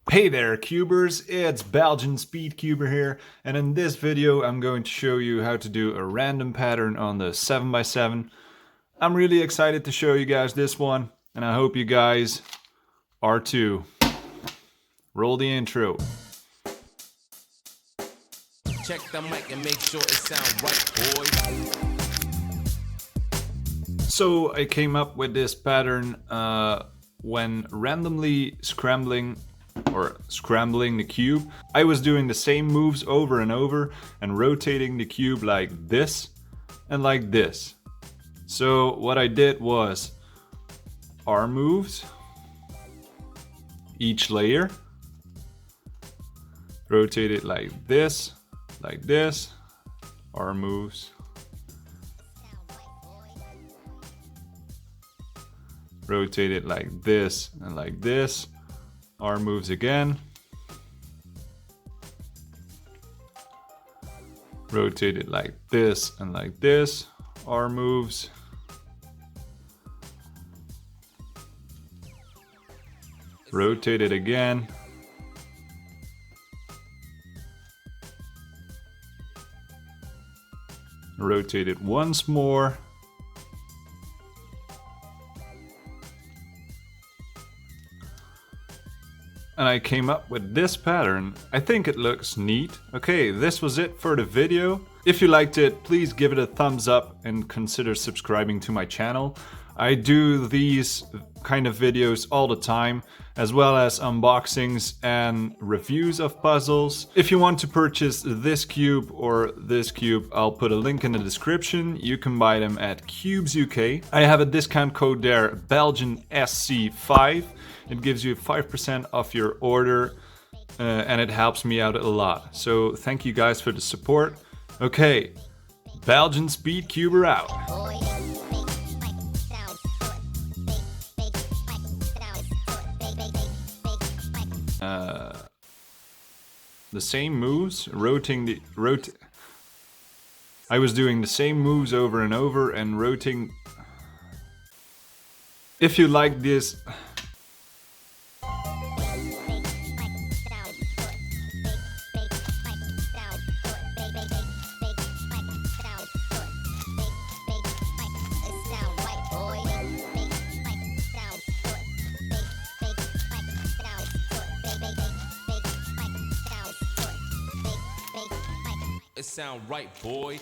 Hey there cubers, it's Belgian Speed Cuber here, and in this video I'm going to show you how to do a random pattern on the 7x7. I'm really excited to show you guys this one, and I hope you guys are too. Roll the intro. Check the mic and make sure it sounds right, boys. So I came up with this pattern when randomly scrambling the cube. I was doing the same moves over and over and rotating the cube like this and like this. So what I did was arm moves, each layer, rotate it like this, arm moves, rotate it like this and like this, arm moves again, rotate it like this and like this, arm moves, rotate it again, rotate it once more, and I came up with this pattern. I think it looks neat. Okay, this was it for the video. If you liked it, please give it a thumbs up and consider subscribing to my channel. I do these kind of videos all the time, as well as unboxings and reviews of puzzles. If you want to purchase this cube or this cube, I'll put a link in the description. You can buy them at Cubes UK. I have a discount code there, Belgian SC5. It gives you 5% off your order and it helps me out a lot. So thank you guys for the support. Okay, Belgian Speed Cuber out. The same moves, I was doing the same moves over and over and rotating. If you like this, It sound right, boy.